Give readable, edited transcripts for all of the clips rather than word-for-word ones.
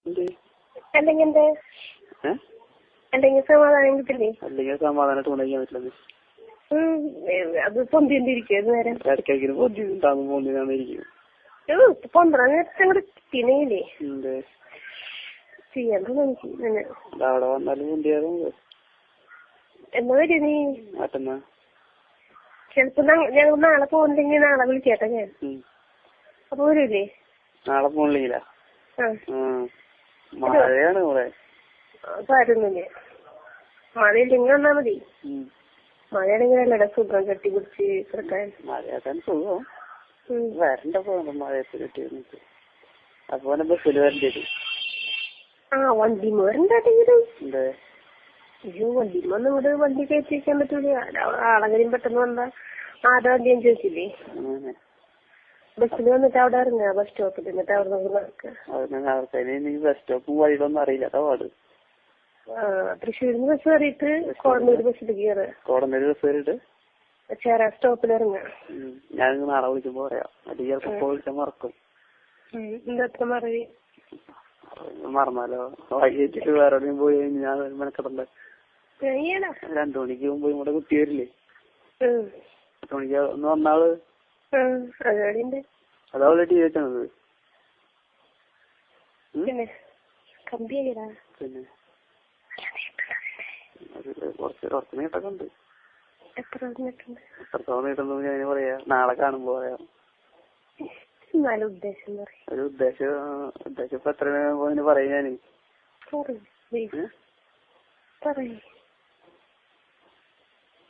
അല്ലെങ്കിൽ എന്താ അല്ലെങ്കിൽ സമാധാനം കിട്ടില്ലേ? അല്ലെങ്കിൽ സമാധാനമായിട്ട് കൊണ്ടുപോയി പറ്റില്ല. അത് പൊന്തിണ്ടിരിക്കും നേരം ഇടയ്ക്കെങ്കിലും പൊന്തിനാന്നിരിക്കും. പൊന്തറ നേരത്തെ അങ്ങോട്ട് കിട്ടിയില്ലേ ചെയ്യണ്ട അവിടെ വന്നാലും പൊന്തിയാലും എന്നാ വരും നീ? മറ്റന്നാ ചിലപ്പോ ഞങ്ങൾ നാളെ പോകുന്നുണ്ടെങ്കിൽ നാളെ വിളിച്ചേട്ടാ ഞാൻ. അപ്പൊ വരൂലേ? നാളെ പോണില്ല. മഴയാണ് ഇവിടെ. കാര്യമൊന്നുമില്ല. മഴയില്ലെങ്കിൽ വന്നാ മതി. മഴയാണെങ്കിൽ അല്ലടാ സുഖം കെട്ടി പിടിച്ച് കിടക്കാൻ. മഴയാക്കാൻ സുഖം വരണ്ട പോകുന്നു മഴയത്ത് കെട്ടി വന്നിട്ട്. അപ്പൊ ബസ്സിൽ വരേണ്ടി വരും. വണ്ടിമ വരണ്ടെങ്കിലും അയ്യോ വണ്ടിമൊന്നും ഇവിടെ വണ്ടി കയറ്റി വെക്കാൻ പറ്റൂല. ആളെങ്കിലും പെട്ടെന്ന് വന്നാ ആരുടെ വണ്ടിയും ചോദിച്ചില്ലേ? ബസ്സിൽ വന്നിട്ട് അവിടെ ഇറങ്ങുക ബസ് സ്റ്റോപ്പിൽ. എന്നിട്ട് അവിടെ നടക്കുക. ബസ് സ്റ്റോപ്പും വഴിയിലൊന്നും അറിയില്ല. അതാ തൃശ്ശൂരിന്ന് ബസ് കയറിയിട്ട് കോടന്നൂര് ബസ്സിലേക്ക് കയറുക. കോടന്നൂര് ബസ് കയറിയിട്ട് ചേരാ സ്റ്റോപ്പിൽ ഇറങ്ങുക. ഞാൻ നാളെ വിളിക്കുമ്പോ പറയാം. അത് ചിലപ്പോ വിളിച്ചാൽ മറക്കും. എന്താ മറവി? മറന്നാലോ വൈകിട്ട് വേറെ എവിടെയും പോയി ഞാൻ മെനക്കെടണ്ടേ. 2 മണിക്ക് മുമ്പ് ഇവിടെ കുട്ടി വരില്ലേ? 2 മണിക്ക് ഒന്ന് വന്നാള് അതവളെ ടി വി വെച്ചാണത്. പിന്നെ കുറച്ച് നീട്ടൊക്കെ ഉണ്ട്. എത്രത്തോളം നീട്ടുന്നു ഞാൻ പറയാ. നാളെ കാണുമ്പോ പറയാം. ഒരു ഉദ്ദേശം ഇപ്പൊ എത്ര പറയും ഞാന്.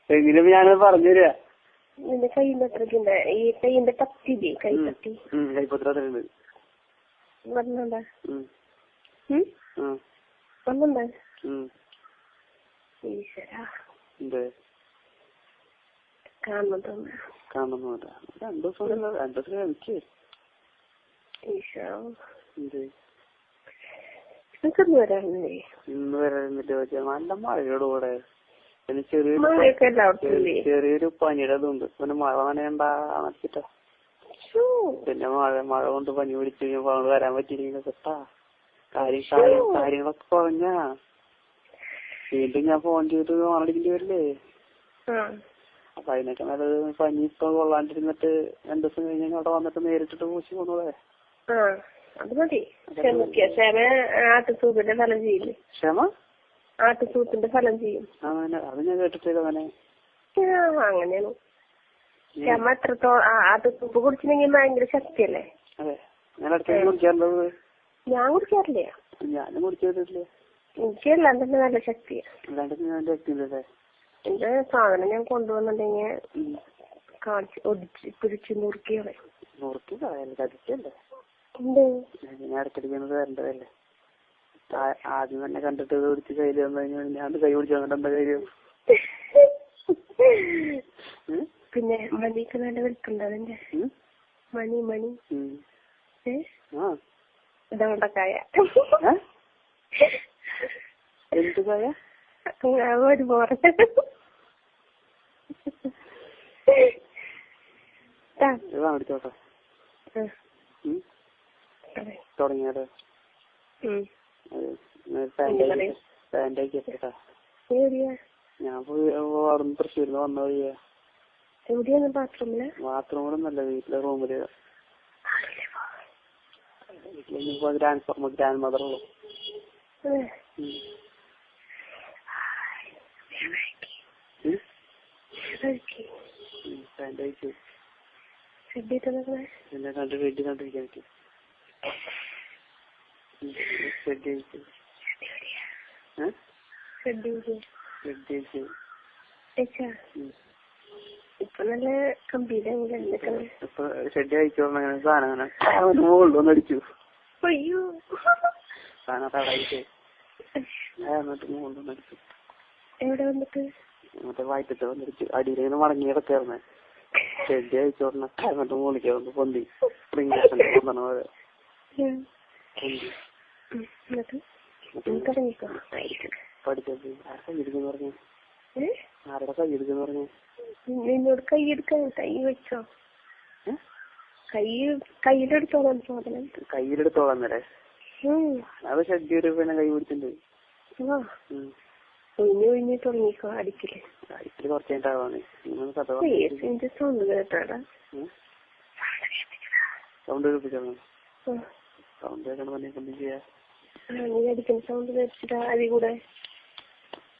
എങ്കിലും ഞാനത് പറഞ്ഞു തരാ. നിന്റെ കൈന്റെ അത്രക്കുണ്ട്. ഈ കൈന്റെ പത്തില്ലേ? കൈപ്പത്തി കൈപ്പത്ര ഉണ്ട്. വന്നണ്ടാ വന്നണ്ടാ ഈശ്വരാ കാണുന്നുണ്ടോ? കാണുന്നുണ്ട്. 2 ദിവസം എനിക്ക് ഇന്ന് വരാനില്ലേ? ഇന്ന് വരാനിട്ട് വെച്ചാൽ നല്ല മഴയോട് കൂടെ പിന്നെ ചെറിയൊരു പനിയുടെ ഇതുണ്ട്. പിന്നെ മഴ നനയണ്ടാന്നിട്ടാ. പിന്നെ മഴ കൊണ്ട് പനി പിടിച്ചു കഴിഞ്ഞപ്പോ അങ്ങോട്ട് വരാൻ പറ്റിയില്ല. കേട്ടാ കാര്യങ്ങളൊക്കെ പറഞ്ഞാ വീണ്ടും ഞാൻ ഫോൺ ചെയ്തിട്ട് ഓണടിക്കേണ്ടി വരില്ലേ? അപ്പൊ അതിനൊക്കെ നല്ലത് പനി ഇപ്പൊ കൊള്ളാണ്ടിരുന്നിട്ട് 2 ദിവസം കഴിഞ്ഞാൽ അവിടെ വന്നിട്ട് നേരിട്ടിട്ട് പൂശി പോന്നൂടെ? അത് മതി. ആട്ടുസൂപ്പിന്റെ ഫലം ചെയ്യില്ലേ? ആട്ടുസൂപ്പിന്റെ ഫലം ചെയ്യും. അത് ഞാൻ കേട്ടിട്ടില്ല. അങ്ങനെയാണ് ക്ഷമ എത്രത്തോളം. ആട്ടുസൂപ്പ് കുടിച്ചിട്ടുണ്ടെങ്കിൽ ഭയങ്കര ശക്തിയല്ലേ? അതെ. ഞാൻ ഇടയ്ക്ക് കുടിക്കാറുണ്ടത്. ഞാൻ കുടിക്കാറില്ല. ഞാനും കുടിച്ചിട്ടില്ല. എനിക്ക് എല്ലാം തന്നെ നല്ല ശക്തിയാ. ശക്തിയില്ലേ? എന്റെ സാധനം ഞാൻ കൊണ്ടുവന്നിട്ടുണ്ടെങ്കിൽ കാണിച്ച് ഒടിച്ച് പിടിച്ച് നുറുക്കി കളയും. നുറുക്കി കളയല്ലേ? കടിക്കല്ലേ? ഞാൻ ഇടയ്ക്കടിക്കുന്നത് വരേണ്ടതല്ലേ? ആദ്യം തന്നെ കണ്ടിട്ട് പിടിച്ച് കയ്യിൽ വന്നു കഴിഞ്ഞാൽ ഞാൻ കൈ പിടിച്ചു വന്നിട്ട് എന്താ കാര്യം? പിന്നെ മണിക്ക് നല്ല വിൽപ്പുണ്ടോ അതിന്റെ? മണി ഇതോണ്ടക്കായ എന്ത് കായ? ഒരു പോറ കാണിച്ചോട്ടെ. തുടങ്ങിയാലോ? പാൻറ്റാക്കിട്ടാ. ഞാൻ അവിടെ തൃശ്ശൂരിന്ന് വന്ന വഴിയാ. എവിടെയാണ്? ബാത്റൂമിലൊന്നല്ല, വീട്ടിലെ റൂമില്. വീട്ടിലേക്ക് ഗ്രാൻഡ് മദർ ഉള്ളു. പാൻറ്റയച്ചു. പിന്നെ വീട്ടിൽ കണ്ടിരിക്കാൻ പറ്റും. ഇപ്പൊ നല്ല കമ്പീരാണ്. ഇപ്പൊ ഷെഡ് അയച്ചോണ്ട് സാധനം മുകളിലൊന്നും അടിച്ചു. അയ്യോ സാധനം തടയിട്ട് എന്നിട്ട് മുകളിലൊന്നും അടിച്ചു. എവിടെ വന്നിട്ട്? മറ്റേ വയറ്റത്ത് വന്നിടിച്ചു. അടിയിലിങ്ങനെ മടങ്ങി കിടക്കായിരുന്നേ. ഷെഡ് അയച്ചോണ്ട് എന്നിട്ട് മുകളിലേക്ക് വന്ന് പൊന്തി. സ്പ്രിംഗ് കൊണ്ടുവന്ന പോലെ പഠിച്ചത്. ആരുടെ കൈയെടുക്കെന്ന് പറഞ്ഞു? നിന്നോട് കൈയെടുക്കാൻ കൈ വെച്ചോ? കയ്യിലെടുത്തോളാം സാധനം. കയ്യിലെടുത്തോളാം വരെ അത് ഷഡ്യൂര് പിന്നെ കൈ പിടിച്ചിട്ടുണ്ട്. ഒഴിഞ്ഞ് തുടങ്ങിക്കോ അടിക്കല്. അടിക്കല് കുറച്ച് കഴിഞ്ഞിട്ടാവാണ്. സൗണ്ട് കേട്ടാടാ. സൗണ്ട് കേൾപ്പിച്ചോ? സൗണ്ട് കേൾക്കണം. ചെയ്യാ നീ അടിക്കുന്ന സൗണ്ട് കേട്ടിട്ടാ അതി കൂടെ